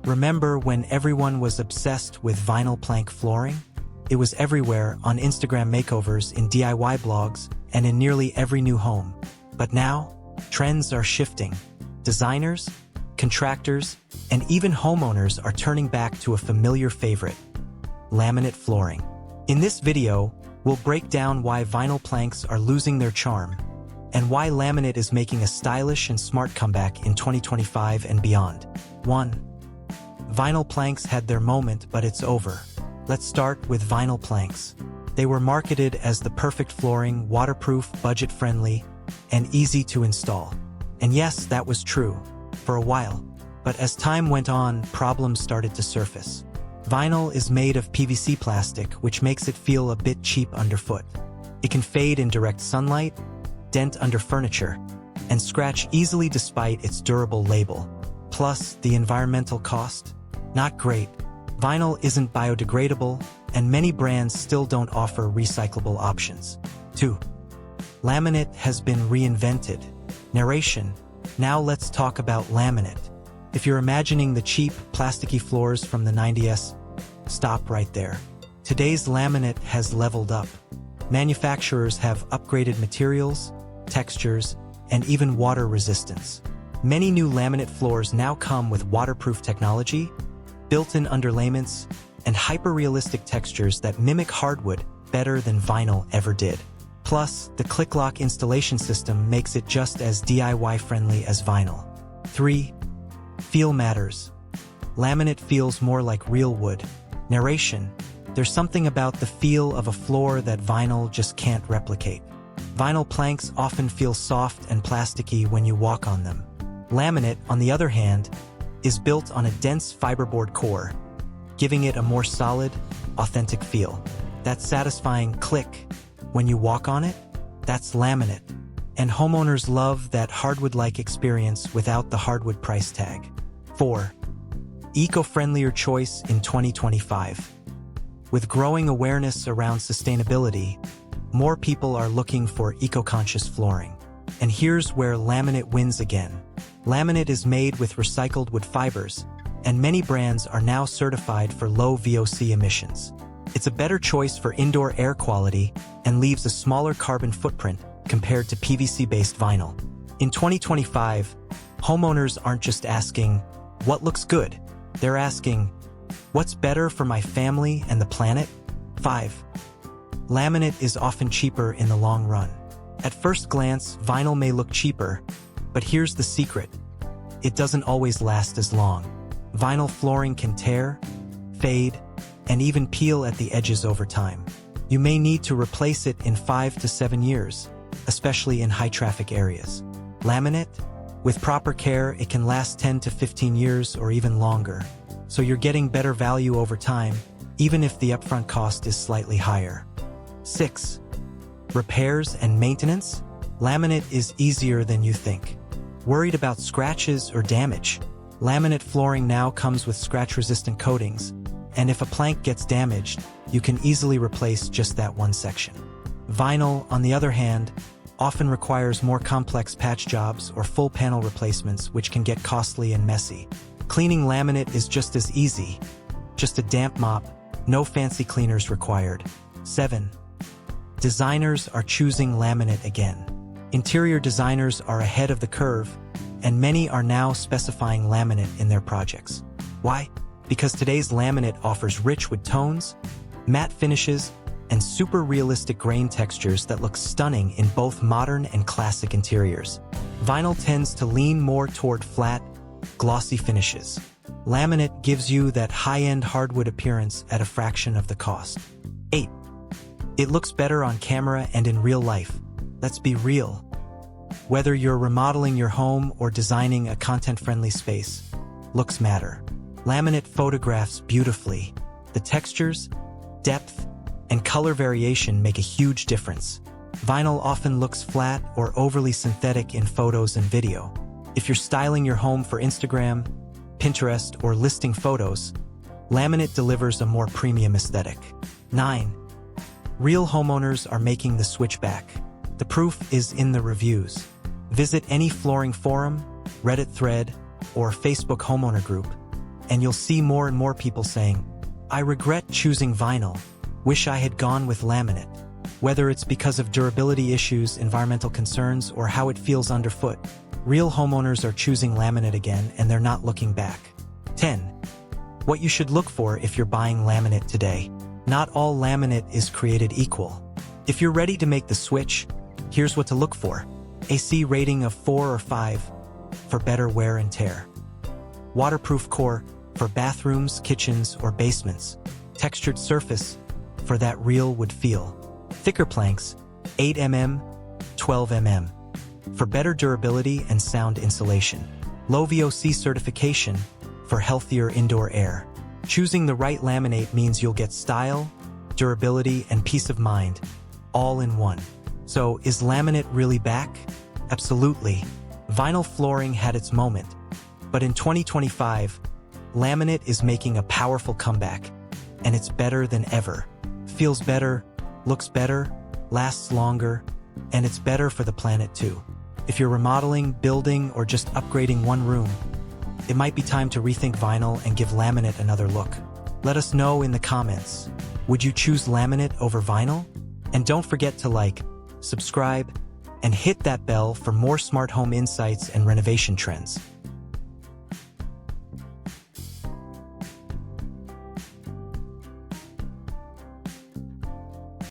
Remember when everyone was obsessed with vinyl plank flooring? It was everywhere on Instagram makeovers, in DIY blogs, and in nearly every new home. But now, trends are shifting. Designers, contractors, and even homeowners are turning back to a familiar favorite: laminate flooring. In this video, we'll break down why vinyl planks are losing their charm, and why laminate is making a stylish and smart comeback in 2025 and beyond. 1. Vinyl planks had their moment, but it's over. Let's start with vinyl planks. They were marketed as the perfect flooring, waterproof, budget-friendly, and easy to install. And yes, that was true for a while. But as time went on, problems started to surface. Vinyl is made of PVC plastic, which makes it feel a bit cheap underfoot. It can fade in direct sunlight, dent under furniture, and scratch easily despite its durable label. Plus, the environmental cost? Not great. Vinyl isn't biodegradable, and many brands still don't offer recyclable options. 2. Laminate has been reinvented. Narration. Now let's talk about laminate. If you're imagining the cheap, plasticky floors from the 90s, stop right there. Today's laminate has leveled up. Manufacturers have upgraded materials, textures, and even water resistance. Many new laminate floors now come with waterproof technology, built-in underlayments, and hyper-realistic textures that mimic hardwood better than vinyl ever did. Plus, the click-lock installation system makes it just as DIY-friendly as vinyl. 3. Feel matters. Laminate feels more like real wood. Narration. There's something about the feel of a floor that vinyl just can't replicate. Vinyl planks often feel soft and plasticky when you walk on them. Laminate, on the other hand, is built on a dense fiberboard core, giving it a more solid, authentic feel. That satisfying click when you walk on it, that's laminate. And homeowners love that hardwood-like experience without the hardwood price tag. 4. Eco-friendlier choice in 2025. With growing awareness around sustainability, more people are looking for eco-conscious flooring. And here's where laminate wins again. Laminate is made with recycled wood fibers, and many brands are now certified for low VOC emissions. It's a better choice for indoor air quality and leaves a smaller carbon footprint compared to PVC-based vinyl. In 2025, homeowners aren't just asking, "What looks good?" They're asking, "What's better for my family and the planet?" 5. Laminate is often cheaper in the long run. At first glance, vinyl may look cheaper, but here's the secret. It doesn't always last as long. Vinyl flooring can tear, fade, and even peel at the edges over time. You may need to replace it in 5 to 7 years, especially in high-traffic areas. Laminate? With proper care, it can last 10 to 15 years or even longer. So you're getting better value over time, even if the upfront cost is slightly higher. 6. Repairs and maintenance? Laminate is easier than you think. Worried about scratches or damage? Laminate flooring now comes with scratch-resistant coatings, and if a plank gets damaged, you can easily replace just that one section. Vinyl, on the other hand, often requires more complex patch jobs or full panel replacements, which can get costly and messy. Cleaning laminate is just as easy. Just a damp mop, no fancy cleaners required. 7. Designers are choosing laminate again. Interior designers are ahead of the curve, and many are now specifying laminate in their projects. Why? Because today's laminate offers rich wood tones, matte finishes, and super realistic grain textures that look stunning in both modern and classic interiors. Vinyl tends to lean more toward flat, glossy finishes. Laminate gives you that high-end hardwood appearance at a fraction of the cost. 8. It looks better on camera and in real life. Let's be real. Whether you're remodeling your home or designing a content-friendly space, looks matter. Laminate photographs beautifully. The textures, depth, and color variation make a huge difference. Vinyl often looks flat or overly synthetic in photos and video. If you're styling your home for Instagram, Pinterest, or listing photos, laminate delivers a more premium aesthetic. 9. Real homeowners are making the switch back. The proof is in the reviews. Visit any flooring forum, Reddit thread, or Facebook homeowner group, and you'll see more and more people saying, "I regret choosing vinyl. Wish I had gone with laminate." Whether it's because of durability issues, environmental concerns, or how it feels underfoot, real homeowners are choosing laminate again, and they're not looking back. 10. What you should look for if you're buying laminate today. Not all laminate is created equal. If you're ready to make the switch, here's what to look for. AC rating of 4 or 5 for better wear and tear. Waterproof core for bathrooms, kitchens, or basements. Textured surface for that real wood feel. Thicker planks, 8 mm, 12 mm, for better durability and sound insulation. Low VOC certification for healthier indoor air. Choosing the right laminate means you'll get style, durability, and peace of mind, all in one. So, is laminate really back? Absolutely. Vinyl flooring had its moment, but in 2025, laminate is making a powerful comeback, and it's better than ever. Feels better, looks better, lasts longer, and it's better for the planet too. If you're remodeling, building, or just upgrading one room, it might be time to rethink vinyl and give laminate another look. Let us know in the comments. Would you choose laminate over vinyl? And don't forget to like, subscribe, and hit that bell for more smart home insights and renovation trends.